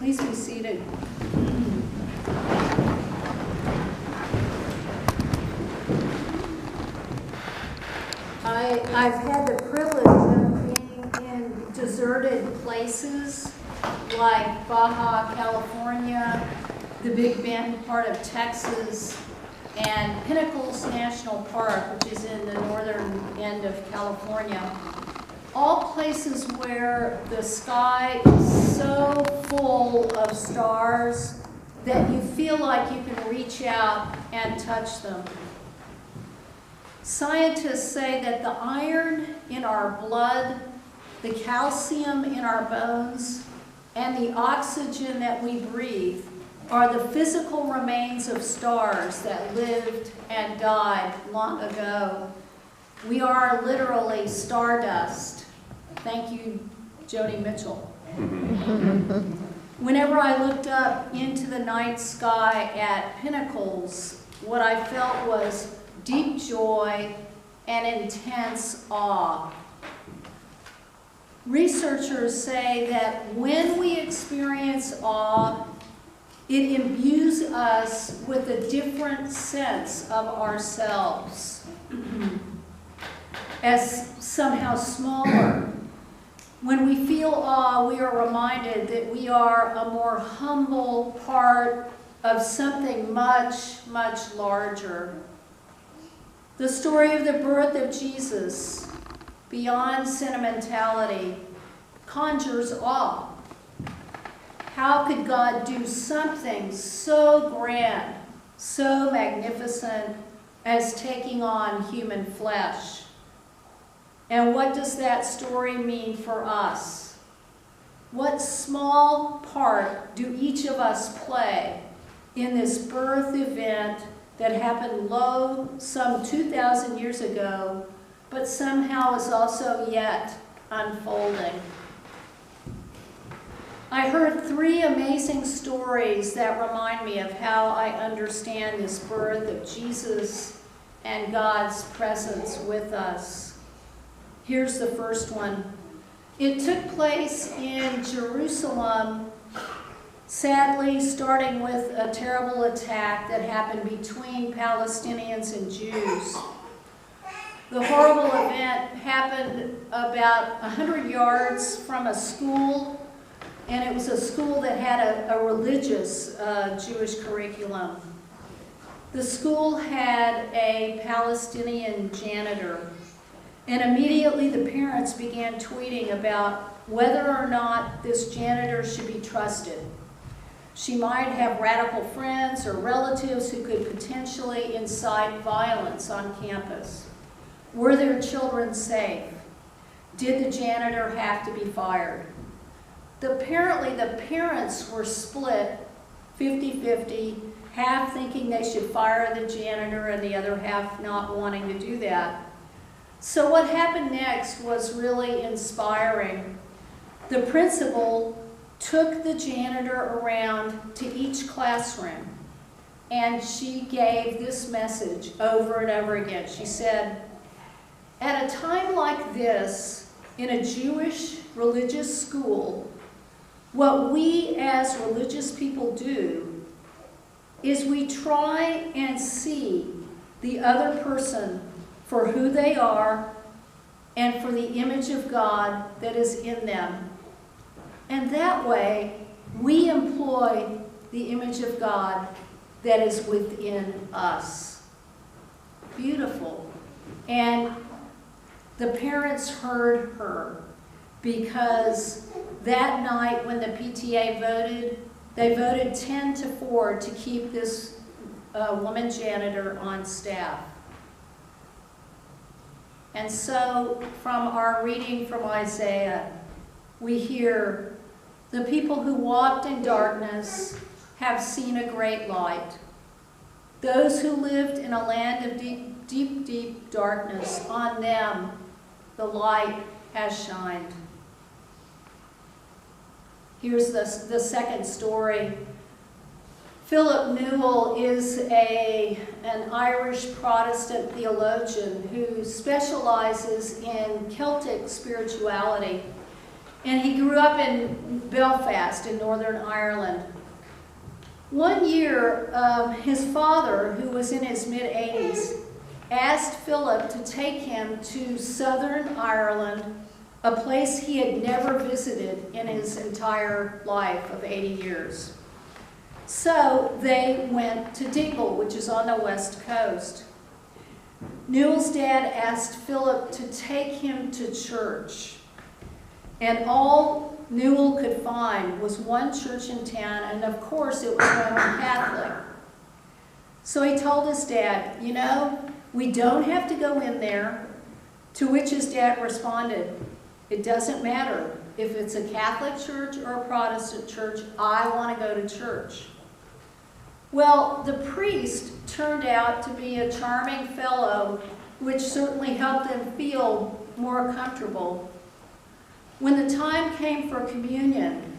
Please be seated. I've had the privilege of being in deserted places like Baja California, the Big Bend part of Texas, and Pinnacles National Park, which is in the northern end of California. All places where the sky is so full of stars that you feel like you can reach out and touch them. Scientists say that the iron in our blood, the calcium in our bones, and the oxygen that we breathe are the physical remains of stars that lived and died long ago. We are literally stardust. Thank you, Joni Mitchell. Whenever I looked up into the night sky at Pinnacles, what I felt was deep joy and intense awe. Researchers say that when we experience awe, it imbues us with a different sense of ourselves as somehow smaller. When we feel awe, we are reminded that we are a more humble part of something much, much larger. The story of the birth of Jesus, beyond sentimentality, conjures awe. How could God do something so grand, so magnificent as taking on human flesh? And what does that story mean for us? What small part do each of us play in this birth event that happened some 2,000 years ago, but somehow is also yet unfolding? I heard 3 amazing stories that remind me of how I understand this birth of Jesus and God's presence with us. Here's the first one. It took place in Jerusalem, sadly starting with a terrible attack that happened between Palestinians and Jews. The horrible event happened about 100 yards from a school, and it was a school that had a religious Jewish curriculum. The school had a Palestinian janitor, and immediately the parents began tweeting about whether or not this janitor should be trusted. She might have radical friends or relatives who could potentially incite violence on campus. Were their children safe? Did the janitor have to be fired? Apparently, the parents were split 50-50, half thinking they should fire the janitor and the other half not wanting to do that. So what happened next was really inspiring. The principal took the janitor around to each classroom, and she gave this message over and over again. She said, "At a time like this, in a Jewish religious school, what we as religious people do is we try and see the other person for who they are and for the image of God that is in them. And that way, we employ the image of God that is within us." Beautiful. And the parents heard her, because that night when the PTA voted, they voted 10-4 to keep this woman janitor on staff. And so from our reading from Isaiah, we hear, "The people who walked in darkness have seen a great light. Those who lived in a land of deep, deep, deep darkness, on them the light has shined." Here's the second story. Philip Newell is an Irish Protestant theologian who specializes in Celtic spirituality. and he grew up in Belfast in Northern Ireland. One year, his father, who was in his mid-80s, asked Philip to take him to Southern Ireland, a place he had never visited in his entire life of 80 years. So they went to Dingle, which is on the west coast. Newell's dad asked Philip to take him to church, and all Newell could find was one church in town, and of course it was Roman Catholic. So he told his dad, you know, we don't have to go in there, to which his dad responded, it doesn't matter. If it's a Catholic church or a Protestant church, I want to go to church. Well, the priest turned out to be a charming fellow, which certainly helped him feel more comfortable. When the time came for communion,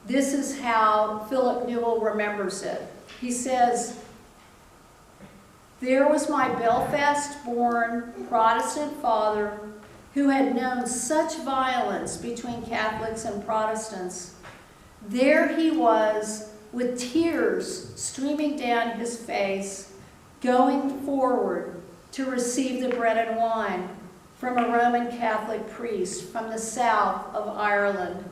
this is how Philip Newell remembers it. He says, there was my Belfast-born Protestant father who had known such violence between Catholics and Protestants. There he was, with tears streaming down his face, going forward to receive the bread and wine from a Roman Catholic priest from the south of Ireland.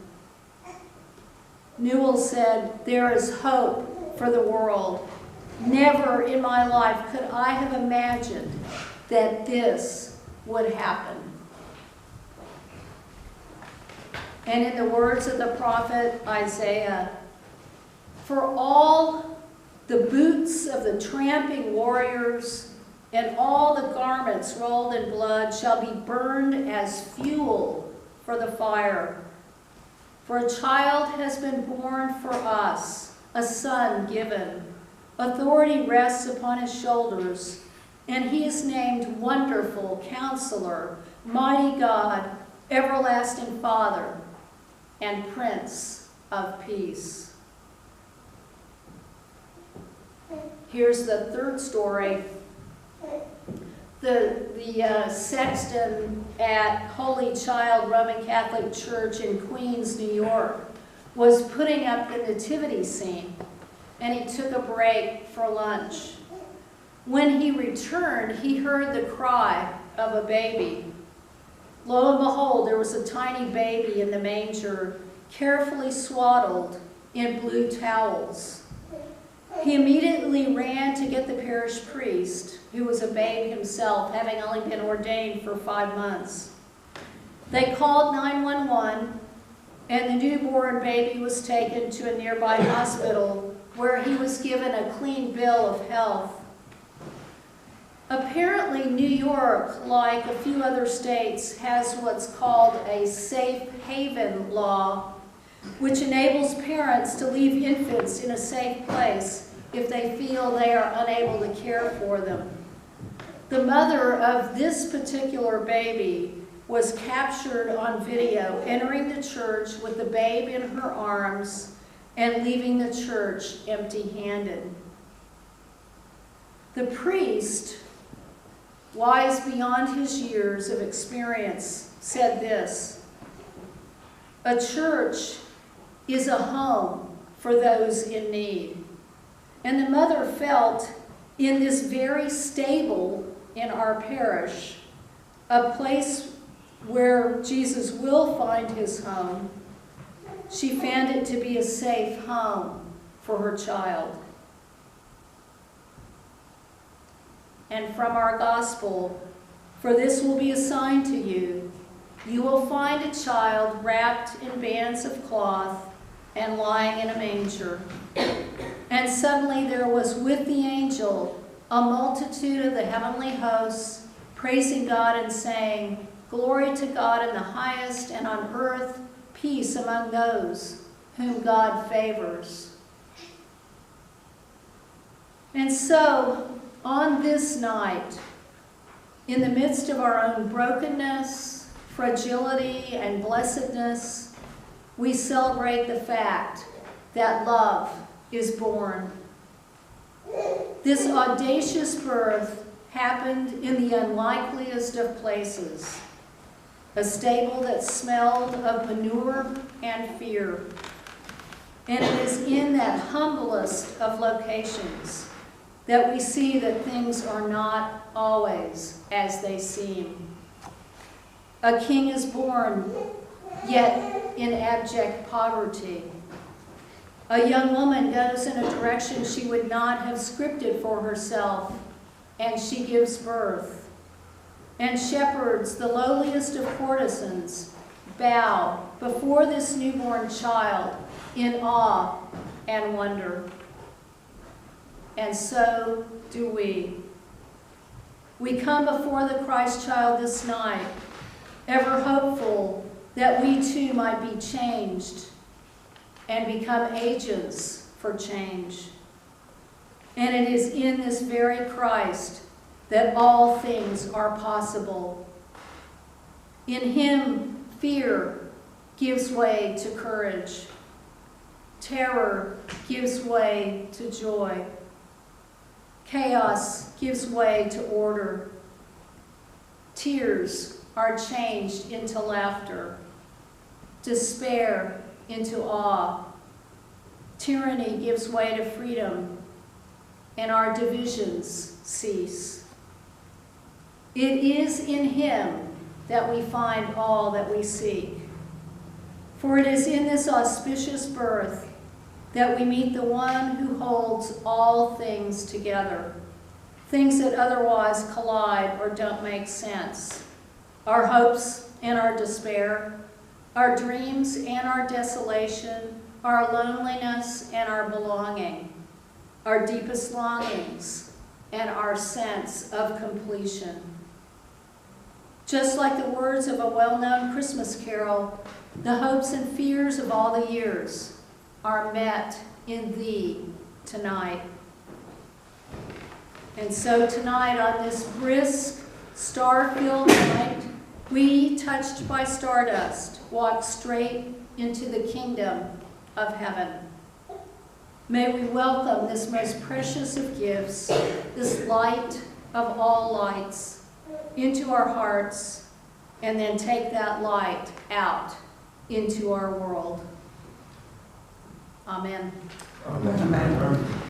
Newell said, there is hope for the world. Never in my life could I have imagined that this would happen. And in the words of the prophet Isaiah, for all the boots of the tramping warriors and all the garments rolled in blood shall be burned as fuel for the fire. For a child has been born for us, a son given. Authority rests upon his shoulders, and he is named Wonderful Counselor, Mighty God, Everlasting Father, and Prince of Peace. Here's the third story. The sexton at Holy Child Roman Catholic Church in Queens, New York, was putting up the nativity scene, and he took a break for lunch. When he returned, he heard the cry of a baby. Lo and behold, there was a tiny baby in the manger, carefully swaddled in blue towels. He immediately ran to get the parish priest, who was a babe himself, having only been ordained for 5 months. They called 911, and the newborn baby was taken to a nearby hospital where he was given a clean bill of health. Apparently, New York, like a few other states, has what's called a safe haven law, which enables parents to leave infants in a safe place if they feel they are unable to care for them. The mother of this particular baby was captured on video entering the church with the babe in her arms and leaving the church empty-handed. The priest, wise beyond his years of experience, said this: a church is a home for those in need. And the mother felt in this very stable in our parish, a place where Jesus will find his home, she found it to be a safe home for her child. And from our gospel, for this will be a sign to you. You will find a child wrapped in bands of cloth and lying in a manger. And suddenly there was with the angel a multitude of the heavenly hosts, praising God and saying, glory to God in the highest, and on earth peace among those whom God favors. And so, on this night, in the midst of our own brokenness, fragility, and blessedness, we celebrate the fact that love is born. This audacious birth happened in the unlikeliest of places. a stable that smelled of manure and fear. And it is in that humblest of locations that we see that things are not always as they seem. A king is born, yet in abject poverty. A young woman goes in a direction she would not have scripted for herself, and she gives birth. And shepherds, the lowliest of courtesans, bow before this newborn child in awe and wonder. And so do we. We come before the Christ child this night, ever hopeful that we too might be changed and become agents for change. And it is in this very Christ that all things are possible. In him, fear gives way to courage. Terror gives way to joy. Chaos gives way to order. Tears are changed into laughter. Despair into awe. Tyranny gives way to freedom, and our divisions cease. It is in him that we find all that we seek. For it is in this auspicious birth that we meet the one who holds all things together, things that otherwise collide or don't make sense, our hopes and our despair, our dreams and our desolation, our loneliness and our belonging, our deepest longings and our sense of completion. Just like the words of a well-known Christmas carol, the hopes and fears of all the years are met in thee tonight. And so tonight, on this brisk, star-filled night, we, touched by stardust, walk straight into the kingdom of heaven. May we welcome this most precious of gifts, this light of all lights, into our hearts, and then take that light out into our world. Amen. Amen.